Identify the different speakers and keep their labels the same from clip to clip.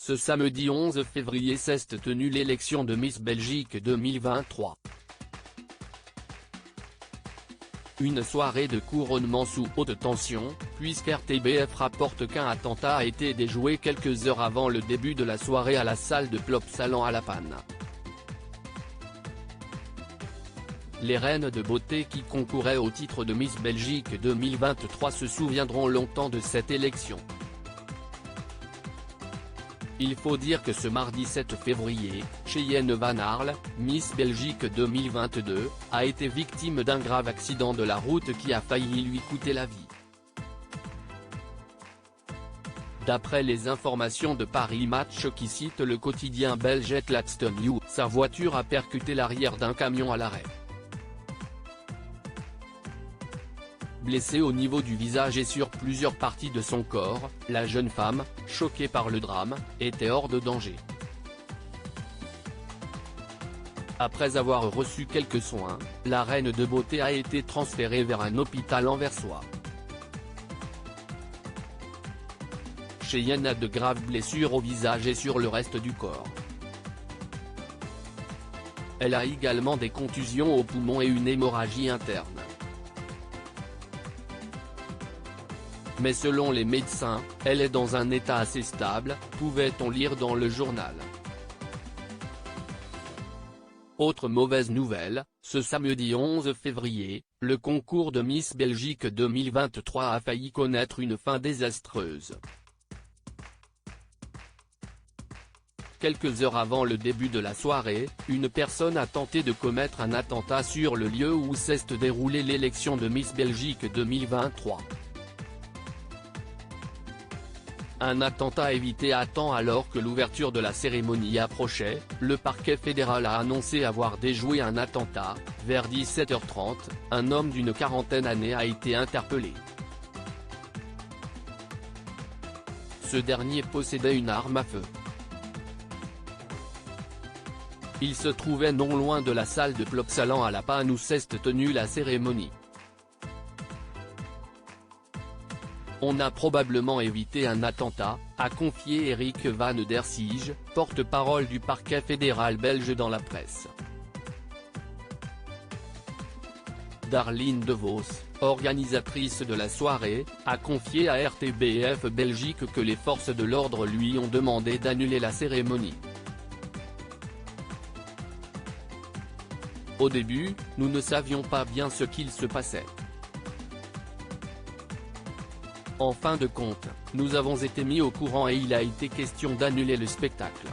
Speaker 1: Ce samedi 11 février s'est tenue l'élection de Miss Belgique 2023. Une soirée de couronnement sous haute tension, puisqu'RTBF rapporte qu'un attentat a été déjoué quelques heures avant le début de la soirée à la salle de Plopsaland à La Panne. Les reines de beauté qui concouraient au titre de Miss Belgique 2023 se souviendront longtemps de cette élection. Il faut dire que ce mardi 7 février, Cheyenne Van Arle, Miss Belgique 2022, a été victime d'un grave accident de la route qui a failli lui coûter la vie. D'après les informations de Paris Match qui cite le quotidien belge Gladstone News, sa voiture a percuté l'arrière d'un camion à l'arrêt. Blessée au niveau du visage et sur plusieurs parties de son corps, la jeune femme, choquée par le drame, était hors de danger. Après avoir reçu quelques soins, la reine de beauté a été transférée vers un hôpital anversois. Cheyenne a de graves blessures au visage et sur le reste du corps. Elle a également des contusions aux poumons et une hémorragie interne. Mais selon les médecins, elle est dans un état assez stable, pouvait-on lire dans le journal. Autre mauvaise nouvelle, ce samedi 11 février, le concours de Miss Belgique 2023 a failli connaître une fin désastreuse. Quelques heures avant le début de la soirée, une personne a tenté de commettre un attentat sur le lieu où s'est déroulée l'élection de Miss Belgique 2023. Un attentat évité à temps alors que l'ouverture de la cérémonie approchait, le parquet fédéral a annoncé avoir déjoué un attentat. Vers 17h30, un homme d'une quarantaine d'années a été interpellé. Ce dernier possédait une arme à feu. Il se trouvait non loin de la salle de Plopsaland à La Panne où s'est tenue la cérémonie. On a probablement évité un attentat, a confié Eric Van der Siege, porte-parole du parquet fédéral belge dans la presse. Darline De Vos, organisatrice de la soirée, a confié à RTBF Belgique que les forces de l'ordre lui ont demandé d'annuler la cérémonie. Au début, nous ne savions pas bien ce qu'il se passait. En fin de compte, nous avons été mis au courant et il a été question d'annuler le spectacle.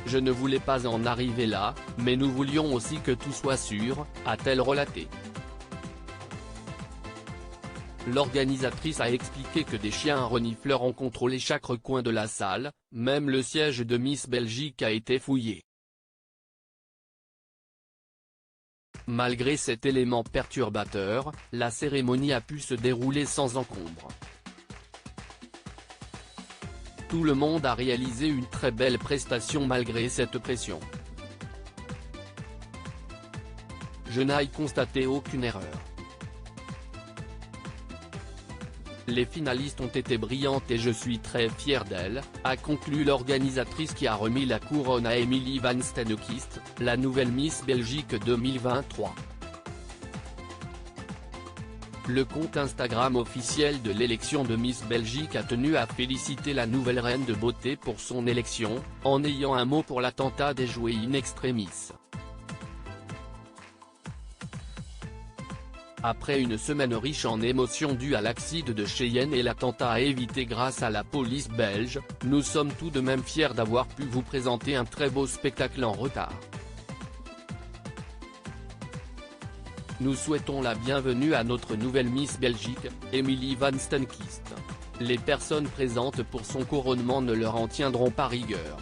Speaker 1: Je ne voulais pas en arriver là, mais nous voulions aussi que tout soit sûr, a-t-elle relaté. L'organisatrice a expliqué que des chiens renifleurs ont contrôlé chaque recoin de la salle, même le siège de Miss Belgique a été fouillé. Malgré cet élément perturbateur, la cérémonie a pu se dérouler sans encombre. Tout le monde a réalisé une très belle prestation malgré cette pression. Je n'ai constaté aucune erreur. Les finalistes ont été brillantes et je suis très fier d'elles, a conclu l'organisatrice qui a remis la couronne à Emily Van Steenkist, la nouvelle Miss Belgique 2023. Le compte Instagram officiel de l'élection de Miss Belgique a tenu à féliciter la nouvelle reine de beauté pour son élection, en ayant un mot pour l'attentat déjoué in extremis. Après une semaine riche en émotions due à l'accident de Cheyenne et l'attentat évité grâce à la police belge, nous sommes tout de même fiers d'avoir pu vous présenter un très beau spectacle en retard. Nous souhaitons la bienvenue à notre nouvelle Miss Belgique, Emily Van Steenkist. Les personnes présentes pour son couronnement ne leur en tiendront pas rigueur.